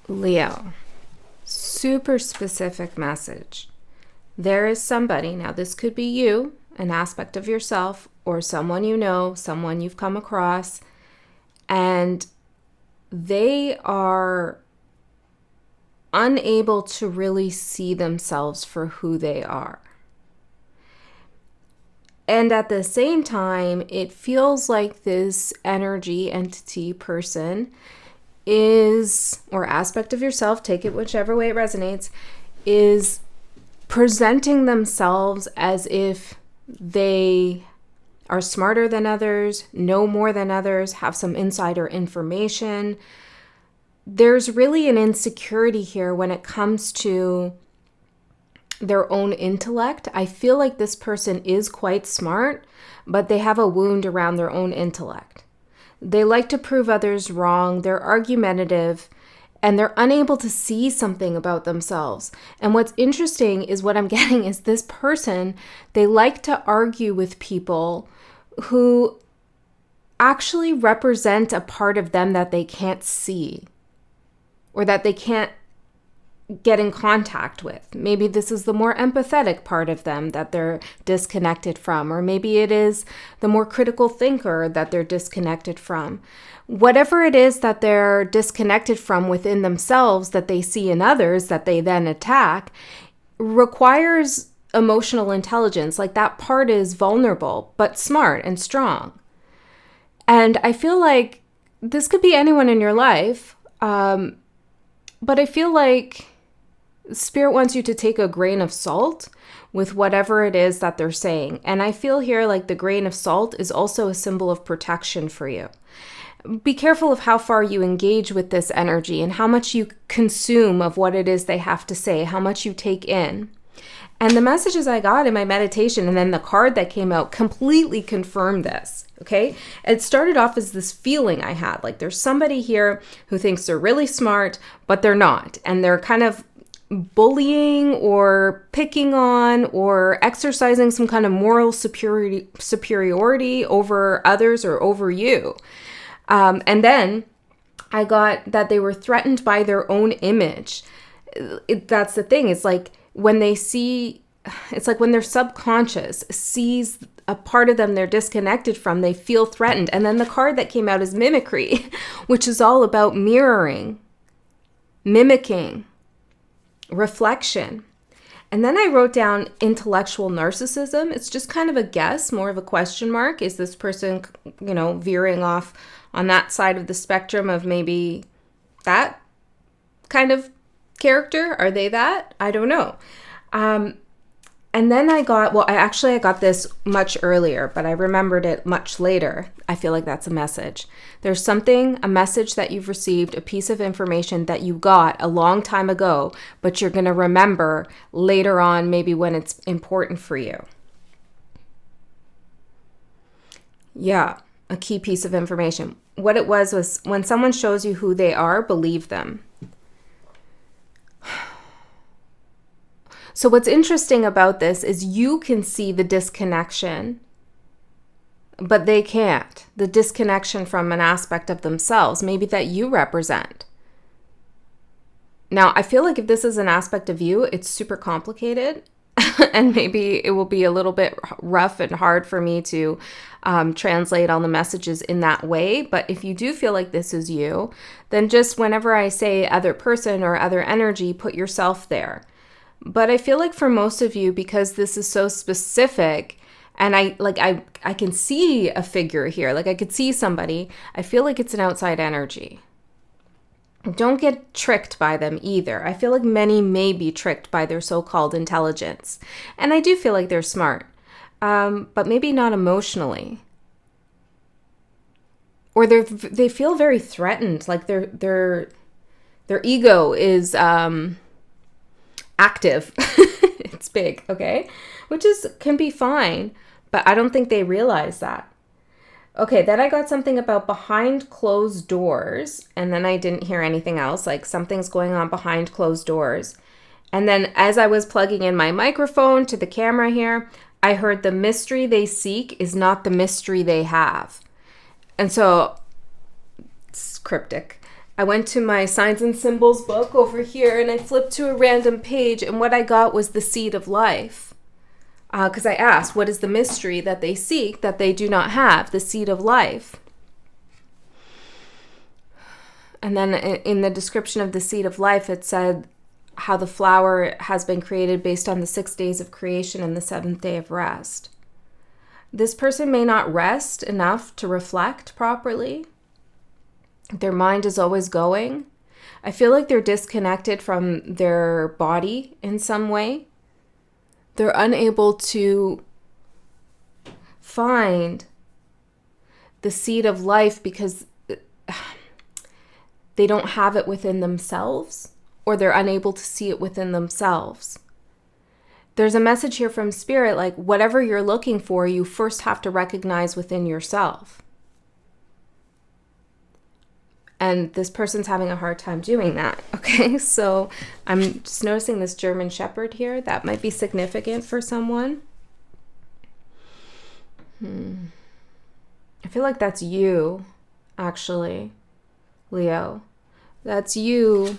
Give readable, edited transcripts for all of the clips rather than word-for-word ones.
Leo, super specific message. There is somebody, now this could be you, an aspect of yourself, or someone you know, someone you've come across, and they are unable to really see themselves for who they are. And at the same time, it feels like this energy, entity, person is, or aspect of yourself, take it whichever way it resonates, is presenting themselves as if they are smarter than others, know more than others, have some insider information. There's really an insecurity here when it comes to their own intellect. I feel like this person is quite smart, but they have a wound around their own intellect. They like to prove others wrong. They're argumentative, and they're unable to see something about themselves. And what's interesting is what I'm getting is this person, they like to argue with people who actually represent a part of them that they can't see or that they can't get in contact with. Maybe this is the more empathetic part of them that they're disconnected from, or maybe it is the more critical thinker that they're disconnected from. Whatever it is that they're disconnected from within themselves that they see in others that they then attack requires emotional intelligence. Like that part is vulnerable, but smart and strong. And I feel like this could be anyone in your life, but I feel like Spirit wants you to take a grain of salt with whatever it is that they're saying. And I feel here like the grain of salt is also a symbol of protection for you. Be careful of how far you engage with this energy and how much you consume of what it is they have to say, how much you take in. And the messages I got in my meditation and then the card that came out completely confirmed this, okay? It started off as this feeling I had, like there's somebody here who thinks they're really smart, but they're not. And they're kind of bullying or picking on or exercising some kind of moral superiority over others or over you. And then I got that they were threatened by their own image. That's the thing. It's like when they see, it's like when their subconscious sees a part of them they're disconnected from, they feel threatened. And then the card that came out is mimicry, which is all about mirroring, mimicking, reflection. And then I wrote down intellectual narcissism. It's just kind of a guess, more of a question mark. Is this person, veering off on that side of the spectrum of maybe that kind of character? Are they that? I don't know. And then I got this much earlier, but I remembered it much later. I feel like that's a message. There's a message that you've received, a piece of information that you got a long time ago, but you're going to remember later on, maybe when it's important for you. Yeah, a key piece of information. What it was when someone shows you who they are, believe them. So what's interesting about this is you can see the disconnection, but they can't. The disconnection from an aspect of themselves, maybe that you represent. Now, I feel like if this is an aspect of you, it's super complicated and maybe it will be a little bit rough and hard for me to translate all the messages in that way. But if you do feel like this is you, then just whenever I say other person or other energy, put yourself there. But I feel like for most of you, because this is so specific, and I can see a figure here, like I could see somebody, I feel like it's an outside energy. Don't get tricked by them either. I feel like many may be tricked by their so-called intelligence. And I do feel like they're smart, but maybe not emotionally. Or they feel very threatened, like their ego is active. It's big, okay? Which can be fine, but I don't think they realize that. Okay, then I got something about behind closed doors, and then I didn't hear anything else, like something's going on behind closed doors. And then as I was plugging in my microphone to the camera here, I heard the mystery they seek is not the mystery they have. And so it's cryptic. I went to my signs and symbols book over here and I flipped to a random page, and what I got was the seed of life. Because I asked, what is the mystery that they seek that they do not have? The seed of life. And then in the description of the seed of life, it said how the flower has been created based on the 6 days of creation and the 7th day of rest. This person may not rest enough to reflect properly. Their mind is always going. I feel like they're disconnected from their body in some way. They're unable to find the seed of life because they don't have it within themselves, or they're unable to see it within themselves. There's a message here from Spirit, like whatever you're looking for, you first have to recognize within yourself. And this person's having a hard time doing that. Okay, so I'm just noticing this German Shepherd here. That might be significant for someone. I feel like that's you, actually, Leo. That's you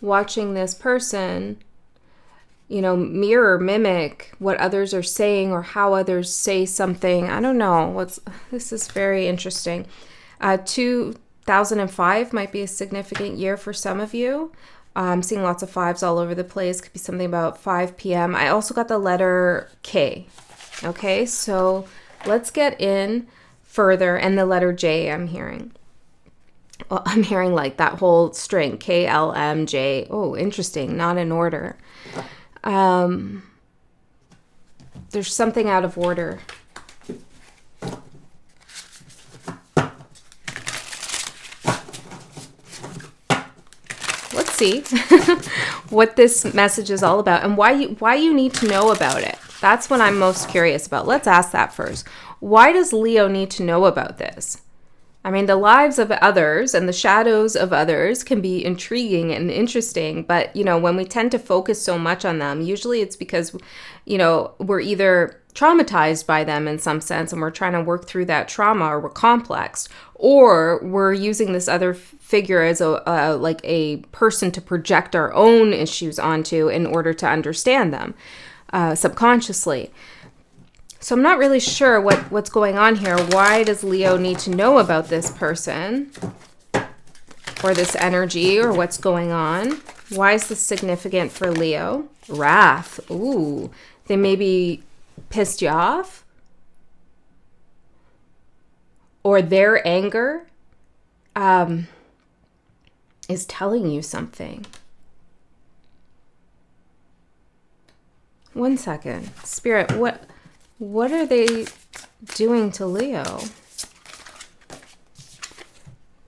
watching this person, mirror, mimic what others are saying or how others say something. I don't know. This is very interesting. 2005 might be a significant year for some of you. I'm seeing lots of 5s all over the place. Could be something about 5 p.m. I also got the letter K. Okay, so let's get in further. And the letter J I'm hearing. Well, I'm hearing like that whole string, K, L, M, J. Oh, interesting. Not in order. There's something out of order. Let's see what this message is all about and why you need to know about it. That's what I'm most curious about. Let's ask that first. Why does Leo need to know about this? I mean, the lives of others and the shadows of others can be intriguing and interesting, but, when we tend to focus so much on them, usually it's because, we're either traumatized by them in some sense and we're trying to work through that trauma, or we're complex, or we're using this other figure as a person to project our own issues onto in order to understand them subconsciously. So I'm not really sure what's going on here. Why does Leo need to know about this person or this energy or what's going on? Why is this significant for Leo? Wrath. Ooh, they maybe pissed you off? Or their anger is telling you something. One second. Spirit, what are they doing to Leo?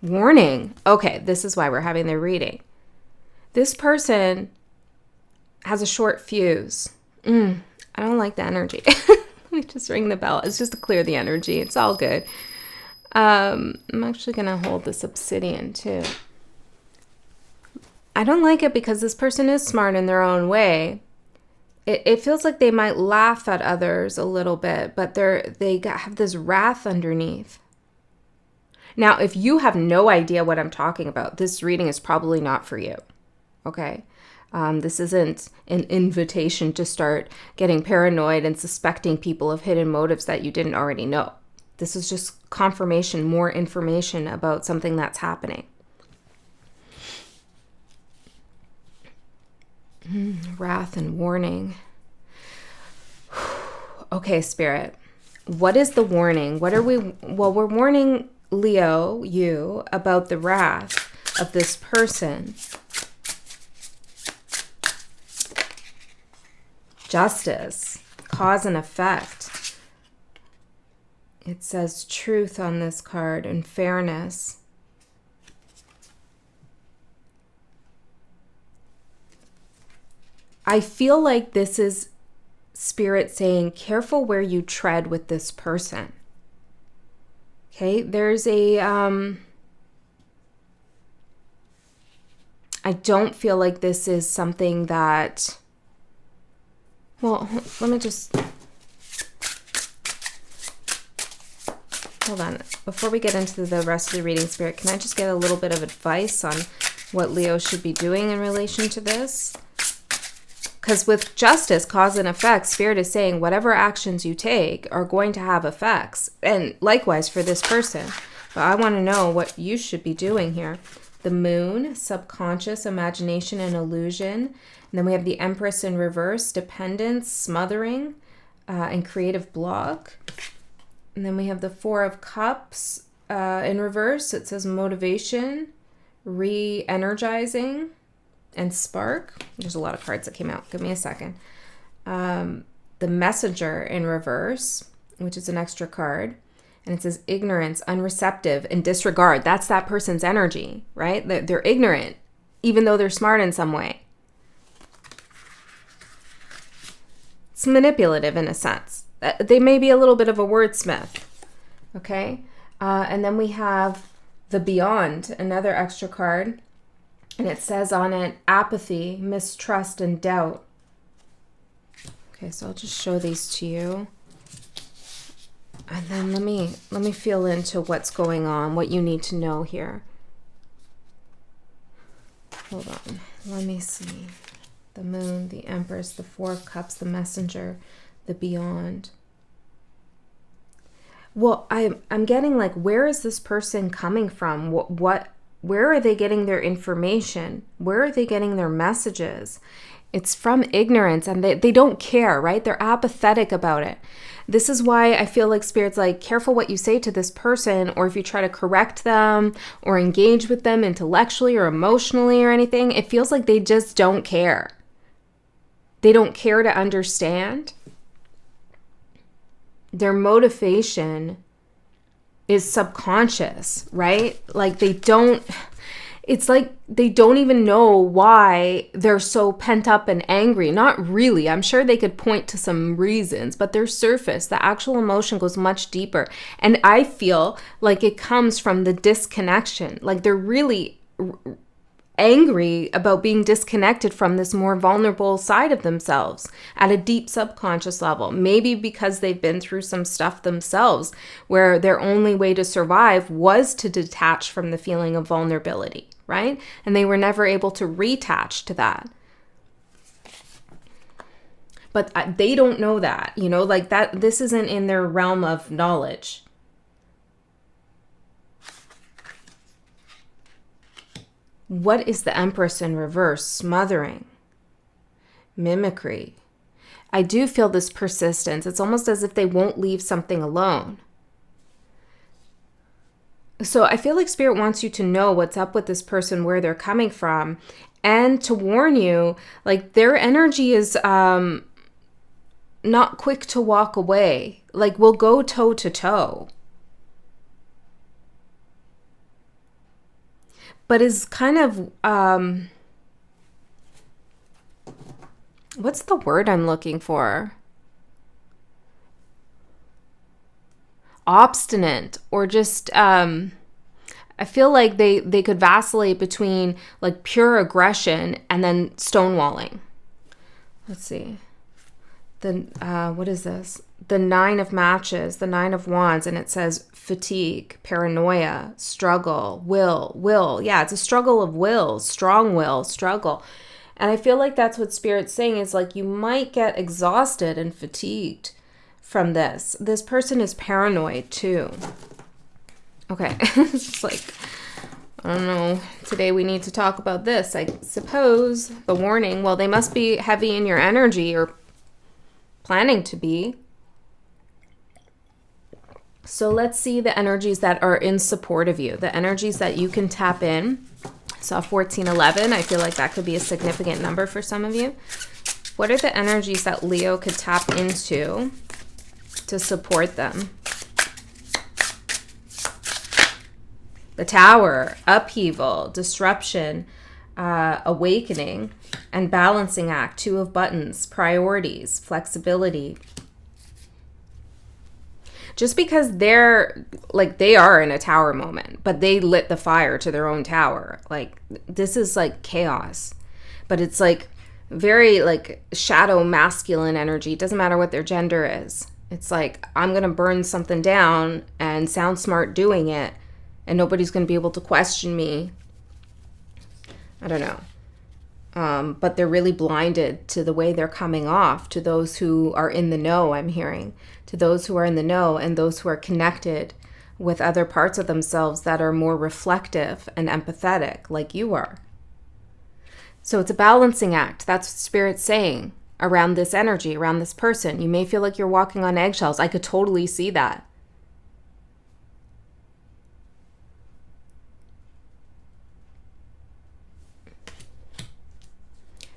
Warning. Okay, this is why we're having the reading. This person has a short fuse. I don't like the energy. Let me just ring the bell. It's just to clear the energy. It's all good. I'm actually going to hold this obsidian too. I don't like it because this person is smart in their own way. It feels like they might laugh at others a little bit, but they have this wrath underneath. Now, if you have no idea what I'm talking about, this reading is probably not for you, okay? This isn't an invitation to start getting paranoid and suspecting people of hidden motives that you didn't already know. This is just confirmation, more information about something that's happening. Wrath and warning. Okay, Spirit. What is the warning? We're warning Leo, you, about the wrath of this person. Justice, cause and effect. It says truth on this card and fairness. I feel like this is Spirit saying, careful where you tread with this person. Okay, there's I don't feel like this is something that, well, let me just, hold on. Before we get into the rest of the reading, Spirit, can I just get a little bit of advice on what Leo should be doing in relation to this? Because with justice, cause and effect, Spirit is saying whatever actions you take are going to have effects. And likewise for this person. But I want to know what you should be doing here. The Moon, subconscious, imagination, and illusion. And then we have the Empress in reverse, dependence, smothering, and creative block. And then we have the Four of Cups in reverse. It says motivation, re-energizing, and spark. There's a lot of cards that came out. Give me a second. The Messenger in reverse, which is an extra card. And it says ignorance, unreceptive, and disregard. That's that person's energy, right? They're ignorant, even though they're smart in some way. It's manipulative in a sense. They may be a little bit of a wordsmith, okay? And then we have the Beyond, another extra card. And it says on it, apathy, mistrust, and doubt. Okay, so I'll just show these to you. And then let me feel into what's going on, what you need to know here. Hold on. Let me see. The Moon, the Empress, the Four of Cups, the Messenger, the Beyond. Well, I'm getting like, where is this person coming from? Where are they getting their information? Where are they getting their messages? It's from ignorance, and they don't care, right? They're apathetic about it. This is why I feel like Spirit's like, careful what you say to this person, or if you try to correct them or engage with them intellectually or emotionally or anything, it feels like they just don't care. They don't care to understand. Their motivation is subconscious, right? Like it's like they don't even know why they're so pent up and angry. Not really. I'm sure they could point to some reasons, but their surface, the actual emotion goes much deeper. And I feel like it comes from the disconnection. Like they're really angry about being disconnected from this more vulnerable side of themselves at a deep subconscious level. Maybe because they've been through some stuff themselves where their only way to survive was to detach from the feeling of vulnerability, right? And they were never able to reattach to that. But they don't know that, like that. This isn't in their realm of knowledge. What is the Empress in reverse? Smothering, mimicry. I do feel this persistence. It's almost as if they won't leave something alone. So I feel like Spirit wants you to know what's up with this person, where they're coming from, and to warn you, like their energy is not quick to walk away. Like we'll go toe to toe. But is kind of, what's the word I'm looking for? Obstinate, or just, I feel like they could vacillate between like pure aggression and then stonewalling. Let's see. What is this? The Nine of Matches, the Nine of Wands, and it says fatigue, paranoia, struggle, will. Yeah, it's a struggle of will, struggle. And I feel like that's what Spirit's saying is like you might get exhausted and fatigued from this. This person is paranoid too. Okay, it's just like, I don't know, today we need to talk about this. I suppose the warning, well, they must be heavy in your energy or planning to be. So let's see the energies that are in support of you, the energies that you can tap in. So 1411, I feel like that could be a significant number for some of you. What are the energies that Leo could tap into to support them? The Tower, upheaval, disruption, awakening, and balancing act. Two of Buttons, priorities, flexibility. Just because they are in a tower moment, but they lit the fire to their own tower. Like this is like chaos, but it's like very like shadow masculine energy. It doesn't matter what their gender is. It's like, I'm going to burn something down and sound smart doing it, and nobody's going to be able to question me. I don't know. But they're really blinded to the way they're coming off, to those who are in the know, I'm hearing. To those who are in the know and those who are connected with other parts of themselves that are more reflective and empathetic, like you are. So it's a balancing act. That's what Spirit's saying around this energy, around this person. You may feel like you're walking on eggshells. I could totally see that.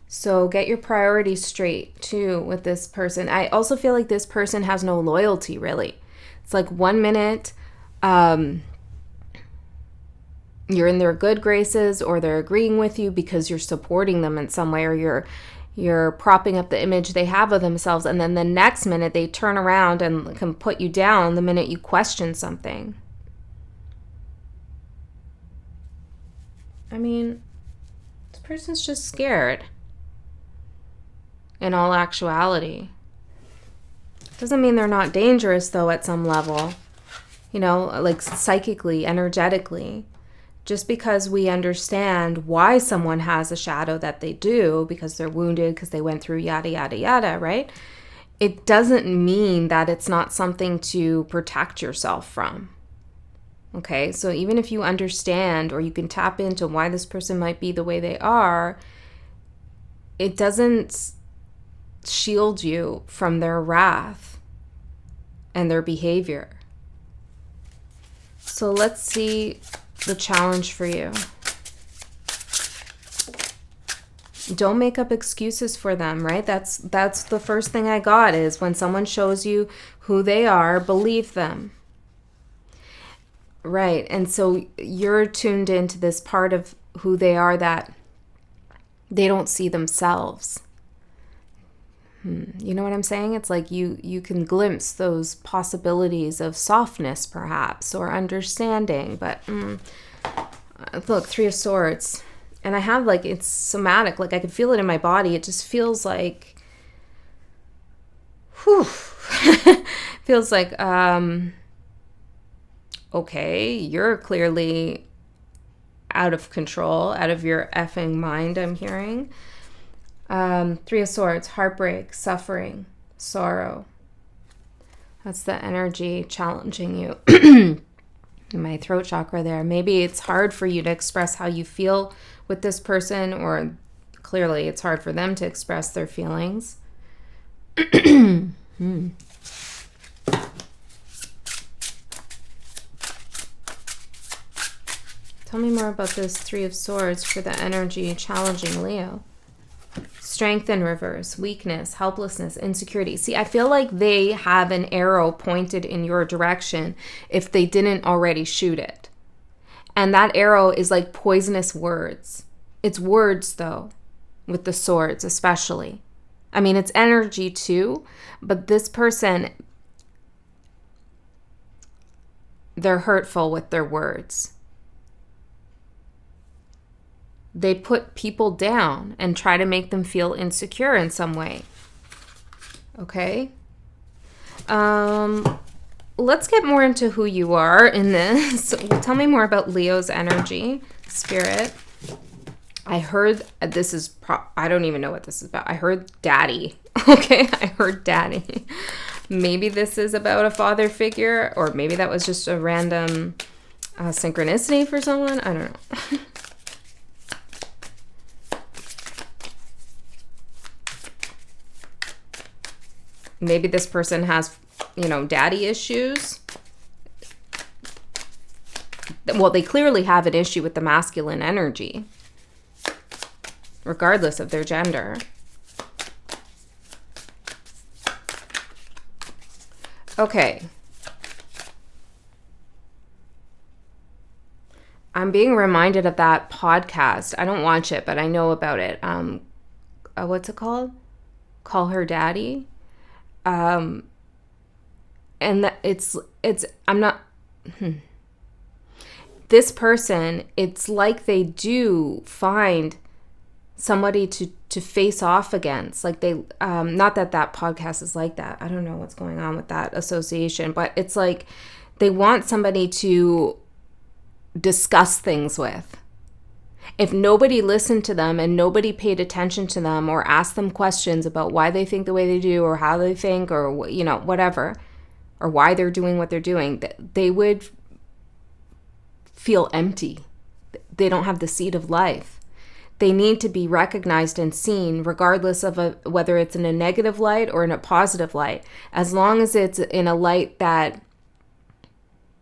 So get your priorities straight too with this person. I also feel like this person has no loyalty, really. It's like 1 minute you're in their good graces, or they're agreeing with you because you're supporting them in some way, or you're propping up the image they have of themselves, and then the next minute they turn around and can put you down the minute you question something. I mean, this person's just scared. In all actuality. Doesn't mean they're not dangerous, though, at some level. You know, like psychically, energetically. Just because we understand why someone has a shadow that they do, because they're wounded, because they went through yada, yada, yada, right? It doesn't mean that it's not something to protect yourself from. Okay, so even if you understand, or you can tap into why this person might be the way they are, it doesn't shield you from their wrath and their behavior. So let's see the challenge for you. Don't make up excuses for them, right? That's the first thing I got, is when someone shows you who they are, believe them. Right. And so you're tuned into this part of who they are that they don't see themselves. You know what I'm saying? It's like you can glimpse those possibilities of softness, perhaps, or understanding. But look, 3 of Swords. And I have, like, it's somatic. Like, I can feel it in my body. It just feels like, whew. Feels like, okay, you're clearly out of control, out of your effing mind, I'm hearing. 3 of Swords, heartbreak, suffering, sorrow. That's the energy challenging you. My throat chakra there. Maybe it's hard for you to express how you feel with this person, or clearly it's hard for them to express their feelings. Tell me more about this 3 of Swords for the energy challenging Leo. Strength in reverse, weakness, helplessness, insecurity. See, I feel like they have an arrow pointed in your direction if they didn't already shoot it. And that arrow is like poisonous words. It's words, though, with the swords especially. I mean, it's energy too, but this person, they're hurtful with their words. They put people down and try to make them feel insecure in some way. Okay? Let's get more into who you are in this. Tell me more about Leo's energy, Spirit. I heard this is, I don't even know what this is about. I heard daddy. Okay? I heard daddy. Maybe this is about a father figure, or maybe that was just a random synchronicity for someone. I don't know. Maybe this person has, daddy issues. Well, they clearly have an issue with the masculine energy, regardless of their gender. Okay. I'm being reminded of that podcast. I don't watch it, but I know about it. What's it called? Call Her Daddy. And that I'm not, this person, it's like they do find somebody to face off against. Like they, not that that podcast is like that. I don't know what's going on with that association, but it's like they want somebody to discuss things with. If nobody listened to them and nobody paid attention to them or asked them questions about why they think the way they do or how they think or, you know, whatever, or why they're doing what they're doing, they would feel empty. They don't have the seed of life. They need to be recognized and seen regardless of whether it's in a negative light or in a positive light. As long as it's in a light that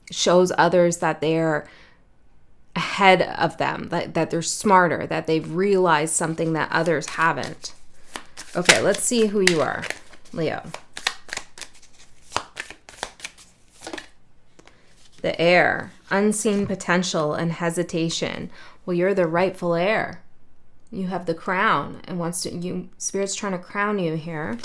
shows others that they're ahead of them, that they're smarter, that they've realized something that others haven't. Okay, let's see who you are, Leo. The heir, unseen potential and hesitation. Well, you're the rightful heir. You have the crown and Spirit's trying to crown you here.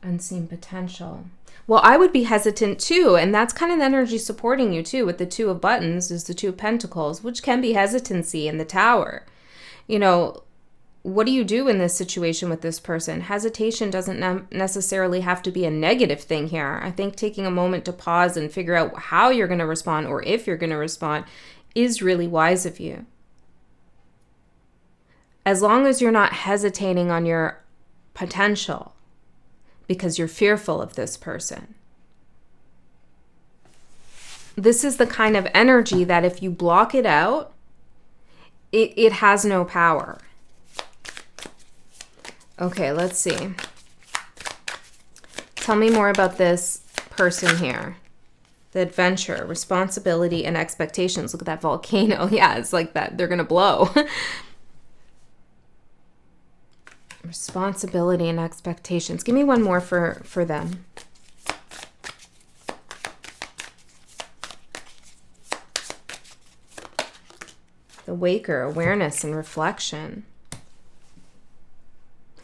Unseen potential. Well, I would be hesitant too, and that's kind of the energy supporting you too. With the Two of Buttons is the Two of Pentacles, which can be hesitancy in the Tower. You know, what do you do in this situation with this person? Hesitation doesn't necessarily have to be a negative thing here. I think taking a moment to pause and figure out how you're going to respond or if you're going to respond is really wise of you. As long as you're not hesitating on your potential, because you're fearful of this person. This is the kind of energy that if you block it out, it has no power. Okay, let's see. Tell me more about this person here. The adventure, responsibility, and expectations. Look at that volcano. Yeah, it's like that. They're going to blow. Responsibility and expectations. Give me one more for them. The waker, awareness and reflection.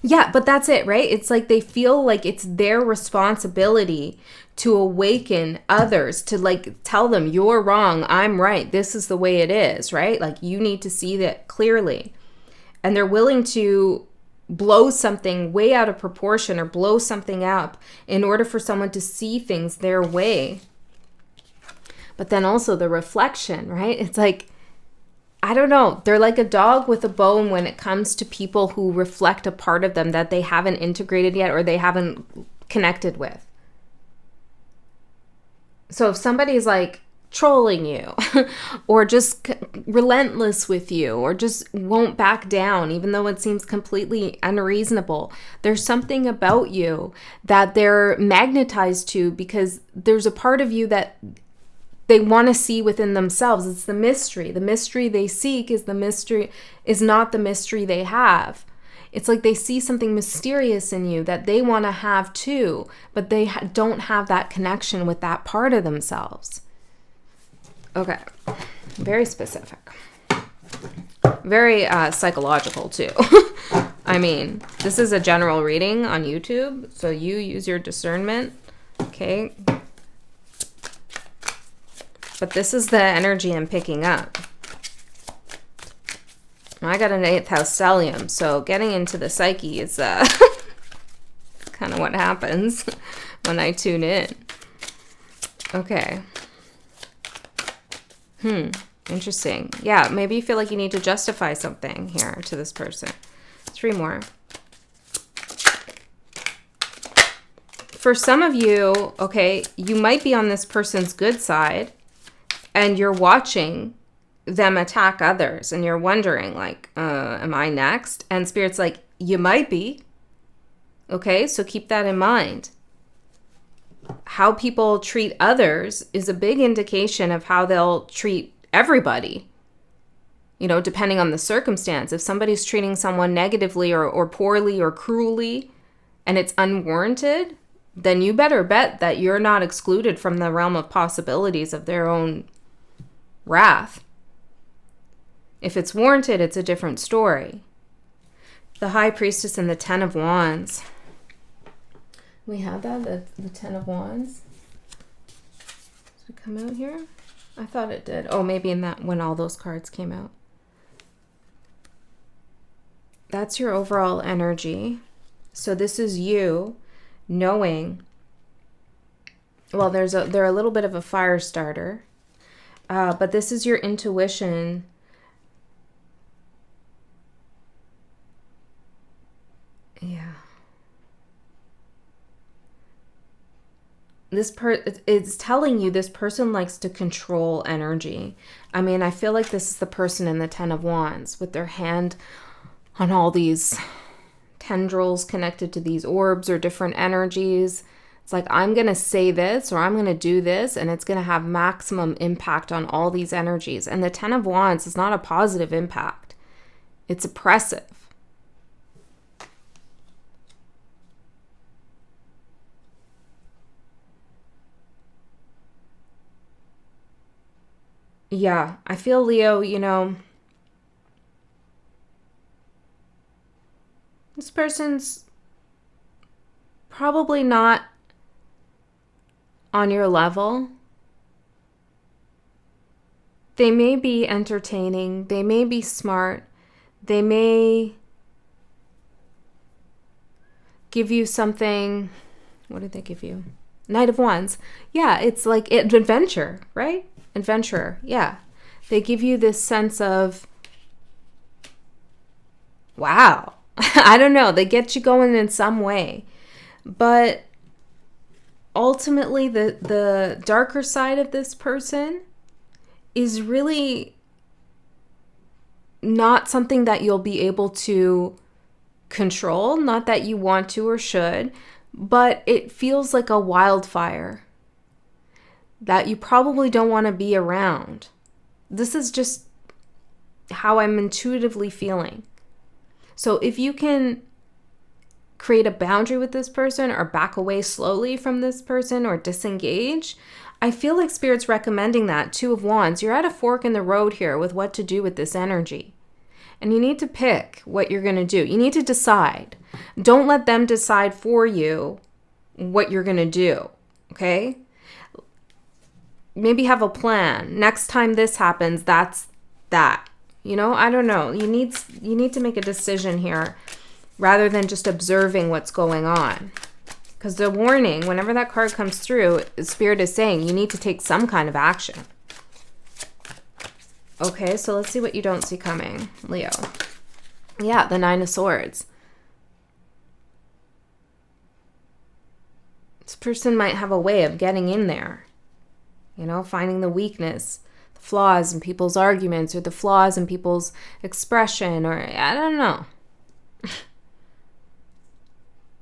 Yeah, but that's it, right? It's like they feel like it's their responsibility to awaken others, to like tell them, you're wrong, I'm right, this is the way it is, right? Like you need to see that clearly. And they're willing to blow something way out of proportion or blow something up in order for someone to see things their way. But then also the reflection, right? It's like, I don't know. They're like a dog with a bone when it comes to people who reflect a part of them that they haven't integrated yet or they haven't connected with. So if somebody's like trolling you or just relentless with you or just won't back down even though it seems completely unreasonable, there's something about you that they're magnetized to because there's a part of you that they want to see within themselves. It's the mystery. The mystery they seek is not the mystery they have. It's like they see something mysterious in you that they want to have too, but they don't have that connection with that part of themselves. Okay, very specific. Very psychological too. I mean, this is a general reading on YouTube, so you use your discernment, okay? But this is the energy I'm picking up. I got an 8th house stellium, so getting into the psyche is kind of what happens when I tune in. Okay. Interesting. Yeah, maybe you feel like you need to justify something here to this person. 3 more. For some of you, okay, you might be on this person's good side and you're watching them attack others and you're wondering like, am I next? And Spirit's like, you might be. Okay, so keep that in mind. How people treat others is a big indication of how they'll treat everybody. You know, depending on the circumstance. If somebody's treating someone negatively or poorly or cruelly and it's unwarranted, then you better bet that you're not excluded from the realm of possibilities of their own wrath. If it's warranted, it's a different story. The High Priestess and the 10 of Wands. We have that, the 10 of Wands. Did it come out here? I thought it did. Oh, maybe in that when all those cards came out. that's your overall energy. So this is you knowing, well, they're a little bit of a fire starter, but this is your intuition. Yeah. It's telling you this person likes to control energy. I mean, I feel like this is the person in the Ten of Wands with their hand on all these tendrils connected to these orbs or different energies. It's like, I'm going to say this or I'm going to do this, and it's going to have maximum impact on all these energies. And the Ten of Wands is not a positive impact. It's oppressive. Yeah, I feel, Leo, this person's probably not on your level. They may be entertaining, they may be smart, they may give you something. What did they give you? Knight of Wands. Yeah, it's like adventure, right? Adventurer. Yeah. They give you this sense of, wow. I don't know. They get you going in some way. But ultimately, the darker side of this person is really not something that you'll be able to control. Not that you want to or should, but it feels like a wildfire that you probably don't want to be around. This is just how I'm intuitively feeling. So if you can create a boundary with this person or back away slowly from this person or disengage, I feel like Spirit's recommending that. Two of Wands, you're at a fork in the road here with what to do with this energy. And you need to pick what you're going to do. You need to decide. Don't let them decide for you what you're going to do, okay? Maybe have a plan. Next time this happens, that's that. I don't know. You need to make a decision here rather than just observing what's going on. Because the warning, whenever that card comes through, Spirit is saying you need to take some kind of action. Okay, so let's see what you don't see coming, Leo. Yeah, the Nine of Swords. This person might have a way of getting in there. Finding the weakness, the flaws in people's arguments or the flaws in people's expression, or I don't know.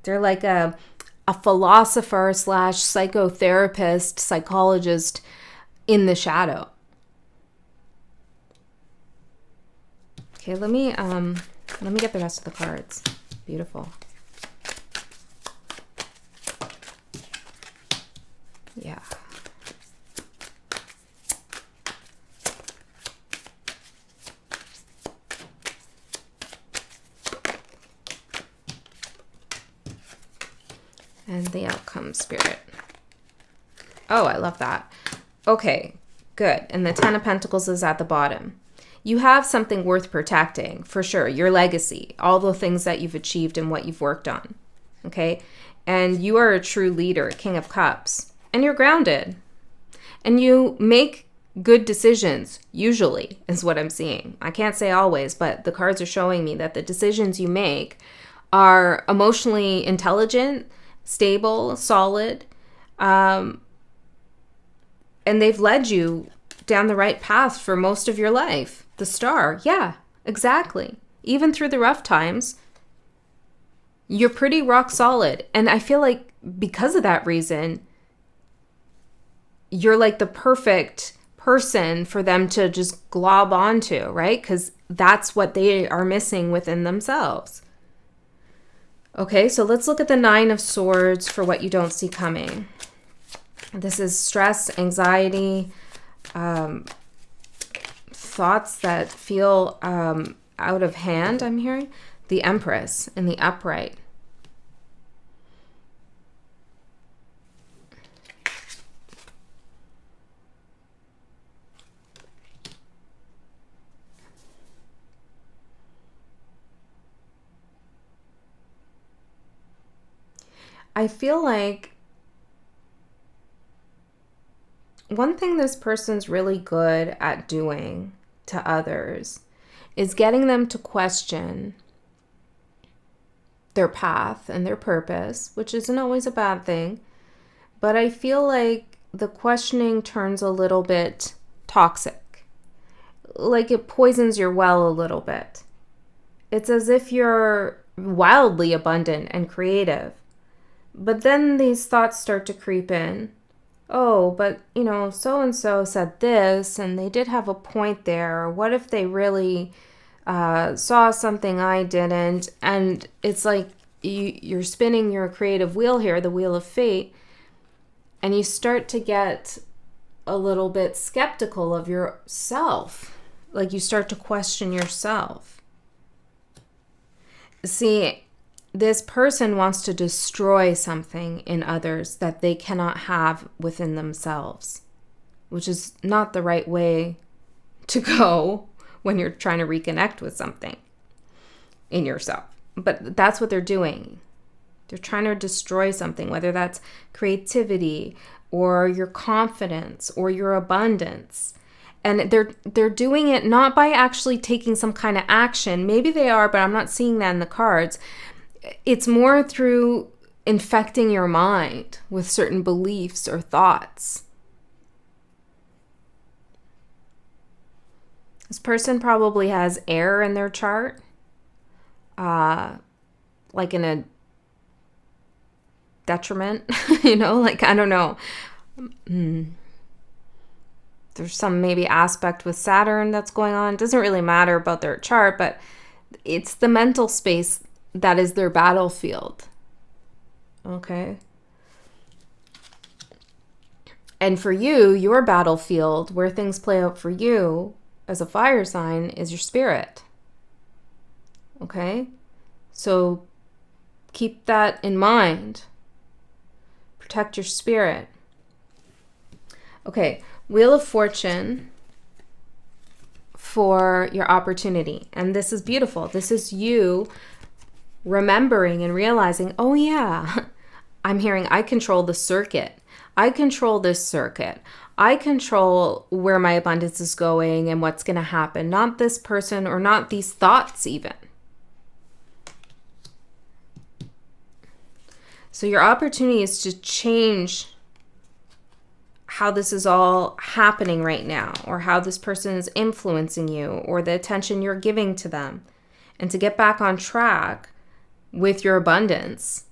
They're like a philosopher / psychotherapist, psychologist in the shadow. Okay, let me get the rest of the cards. Beautiful. Yeah. And the outcome, Spirit. Oh, I love that. Okay, good. And the Ten of Pentacles is at the bottom. You have something worth protecting, for sure. Your legacy, all the things that you've achieved and what you've worked on. Okay? And you are a true leader, King of Cups. And you're grounded. And you make good decisions, usually, is what I'm seeing. I can't say always, but the cards are showing me that the decisions you make are emotionally intelligent, stable, solid, and they've led you down the right path for most of your life. The Star, yeah, exactly. Even through the rough times, you're pretty rock solid. And I feel like because of that reason, you're like the perfect person for them to just glob onto, right? Because that's what they are missing within themselves. Okay, so let's look at the Nine of Swords for what you don't see coming. This is stress, anxiety, thoughts that feel out of hand, I'm hearing. The Empress in the upright. I feel like one thing this person's really good at doing to others is getting them to question their path and their purpose, which isn't always a bad thing. But I feel like the questioning turns a little bit toxic. Like it poisons your well a little bit. It's as if you're wildly abundant and creative. But then these thoughts start to creep in. Oh, but, so-and-so said this, and they did have a point there. What if they really saw something I didn't? And it's like you're spinning your creative wheel here, the wheel of fate, and you start to get a little bit skeptical of yourself. Like you start to question yourself. See, this person wants to destroy something in others that they cannot have within themselves, which is not the right way to go when you're trying to reconnect with something in yourself. But that's what they're doing. They're trying to destroy something, whether that's creativity or your confidence or your abundance. And they're doing it not by actually taking some kind of action. Maybe they are, but I'm not seeing that in the cards. It's more through infecting your mind with certain beliefs or thoughts. This person probably has air in their chart, like in a detriment, like, I don't know. There's some maybe aspect with Saturn that's going on. It doesn't really matter about their chart, but it's the mental space that is their battlefield. Okay. And for you, your battlefield, where things play out for you as a fire sign, is your spirit. Okay? So keep that in mind. Protect your spirit. Okay, Wheel of Fortune for your opportunity. And this is beautiful. This is you remembering and realizing, oh yeah, I'm hearing I control the circuit. I control this circuit. I control where my abundance is going and what's going to happen. Not this person or not these thoughts even. So your opportunity is to change how this is all happening right now, or how this person is influencing you, or the attention you're giving to them, and to get back on track with your abundance.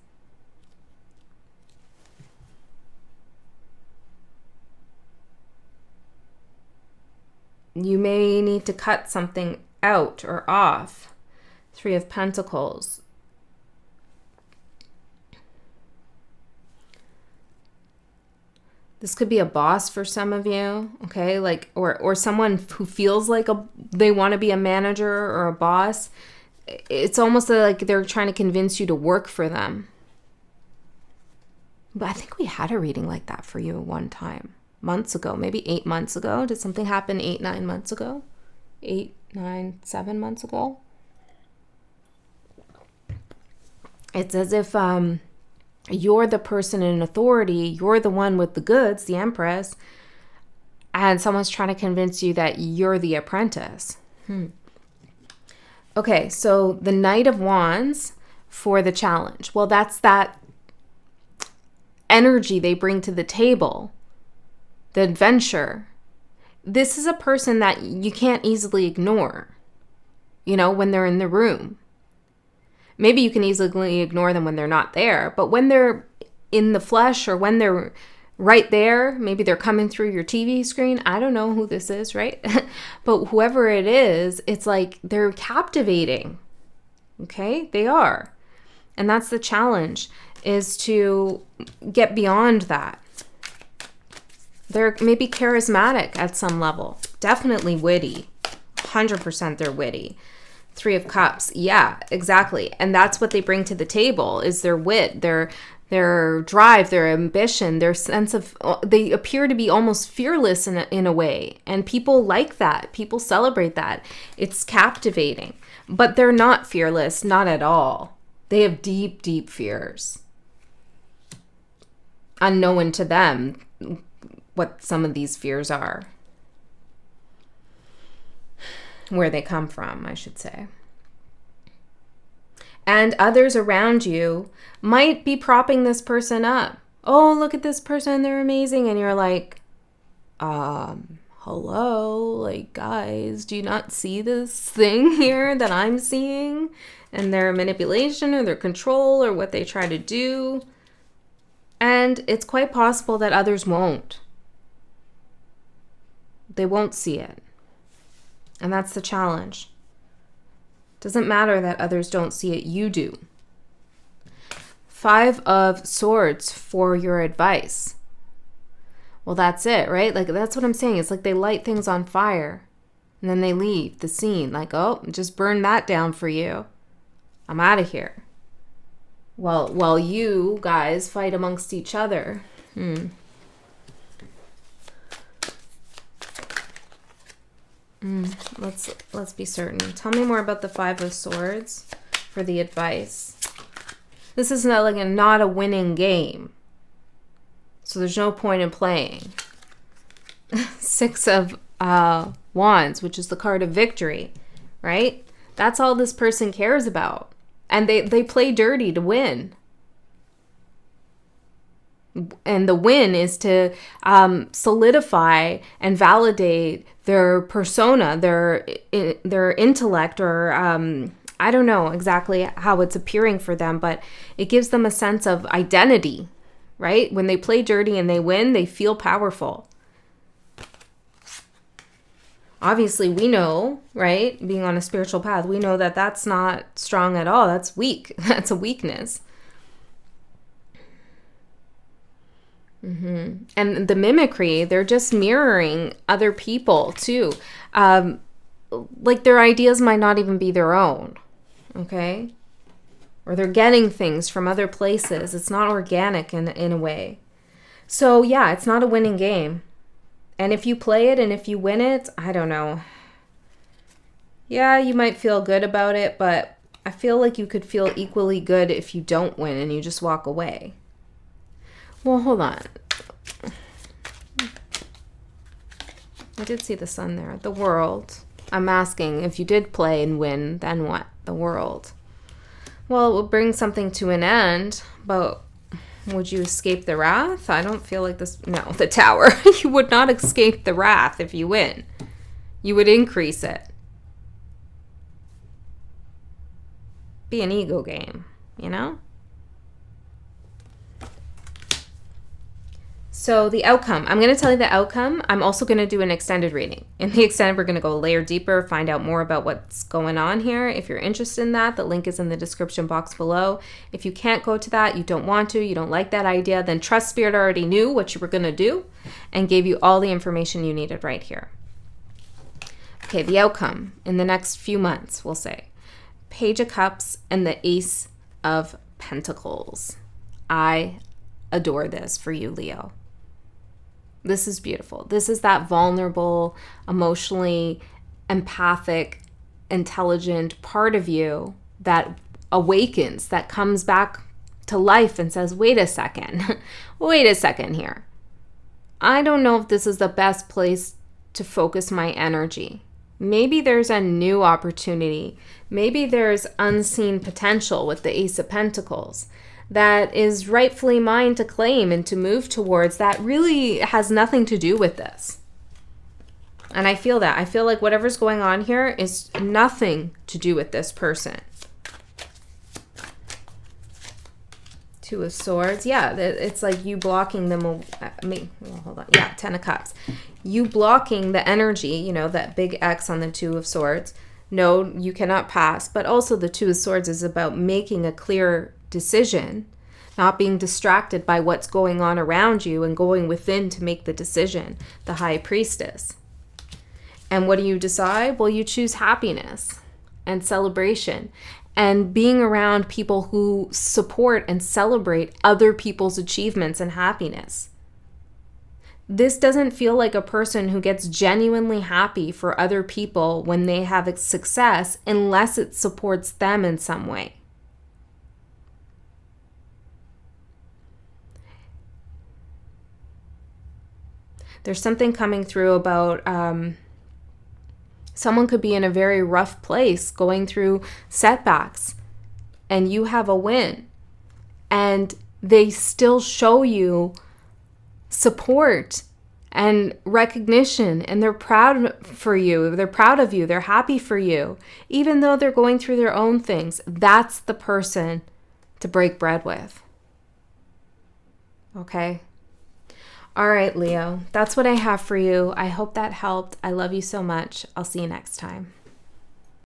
You may need to cut something out or off. 3 of Pentacles. This could be a boss for some of you, okay? Like, or someone who feels like they want to be a manager or a boss. It's almost like they're trying to convince you to work for them. But I think we had a reading like that for you one time, months ago, maybe 8 months ago. Did something happen 8, 9 months ago? 8, 9, 7 months ago? It's as if you're the person in authority, you're the one with the goods, the Empress, and someone's trying to convince you that you're the apprentice. Okay, so the Knight of Wands for the challenge. Well, that's that energy they bring to the table, the adventure. This is a person that you can't easily ignore, when they're in the room. Maybe you can easily ignore them when they're not there, but when they're in the flesh or when they're right there, maybe they're coming through your TV screen. I don't know who this is, right? But whoever it is, it's like they're captivating. Okay? They are. And that's the challenge, is to get beyond that. They're maybe charismatic at some level. Definitely witty. 100% they're witty. 3 of Cups. Yeah, exactly. And that's what they bring to the table, is their wit, their drive, their ambition, their sense of, they appear to be almost fearless in a way. And people like that. People celebrate that. It's captivating. But they're not fearless, not at all. They have deep, deep fears. unknown to them what some of these fears are. Where they come from, I should say. And others around you might be propping this person up. Oh, look at this person, they're amazing. And you're like, hello, like, guys, do you not see this thing here that I'm seeing? And their manipulation or their control or what they try to do. And it's quite possible that others won't. They won't see it. And that's the challenge. Doesn't matter that others don't see it, you do. 5 of Swords for your advice. Well, that's it, right? Like, that's what I'm saying. It's like they light things on fire and then they leave the scene. Like, oh, just burn that down for you. I'm out of here. Well, while you guys fight amongst each other. Let's be certain. Tell me more about the 5 of Swords for the advice. This is not a winning game. So there's no point in playing. 6 of Wands, which is the card of victory, right? That's all this person cares about. And they play dirty to win. And the win is to solidify and validate their persona, their intellect, or I don't know exactly how it's appearing for them, but it gives them a sense of identity, right? When they play dirty and they win, they feel powerful. Obviously, we know, right? Being on a spiritual path, we know that that's not strong at all. That's weak. That's a weakness. And the mimicry, they're just mirroring other people too. Like their ideas might not even be their own, okay? Or they're getting things from other places. It's not organic in a way. So yeah, it's not a winning game. And if you play it and if you win it, I don't know. Yeah, you might feel good about it, but I feel like you could feel equally good if you don't win and you just walk away. Well, hold on. I did see the sun there. The World. I'm asking, if you did play and win, then what? The World. Well, it will bring something to an end, but would you escape the wrath? I don't feel like this. No, the Tower. You would not escape the wrath if you win. You would increase it. Be an ego game, you know? So the outcome, I'm going to tell you the outcome. I'm also going to do an extended reading. In the extended, we're going to go a layer deeper, find out more about what's going on here. If you're interested in that, the link is in the description box below. If you can't go to that, you don't want to, you don't like that idea, then trust Spirit already knew what you were going to do and gave you all the information you needed right here. Okay, the outcome in the next few months, we'll say. Page of Cups and the Ace of Pentacles. I adore this for you, Leo. This is beautiful. This is that vulnerable, emotionally empathic, intelligent part of you that awakens, that comes back to life and says, wait a second, wait a second here. I don't know if this is the best place to focus my energy. Maybe there's a new opportunity. Maybe there's unseen potential with the Ace of Pentacles that is rightfully mine to claim and to move towards that really has nothing to do with this. And I feel that. I feel like whatever's going on here is nothing to do with this person. 2 of Swords. Yeah, it's like you blocking them. Well, hold on. Yeah, 10 of Cups. You blocking the energy, you know, that big X on the 2 of Swords. No, you cannot pass. But also the 2 of Swords is about making a clear decision, not being distracted by what's going on around you and going within to make the decision, the High Priestess. And what do you decide? Well, you choose happiness and celebration and being around people who support and celebrate other people's achievements and happiness. This doesn't feel like a person who gets genuinely happy for other people when they have success unless it supports them in some way. There's something coming through about someone could be in a very rough place, going through setbacks, and you have a win. And they still show you support and recognition, and they're proud for you. They're proud of you. They're happy for you. Even though they're going through their own things, that's the person to break bread with. Okay? All right, Leo. That's what I have for you. I hope that helped. I love you so much. I'll see you next time.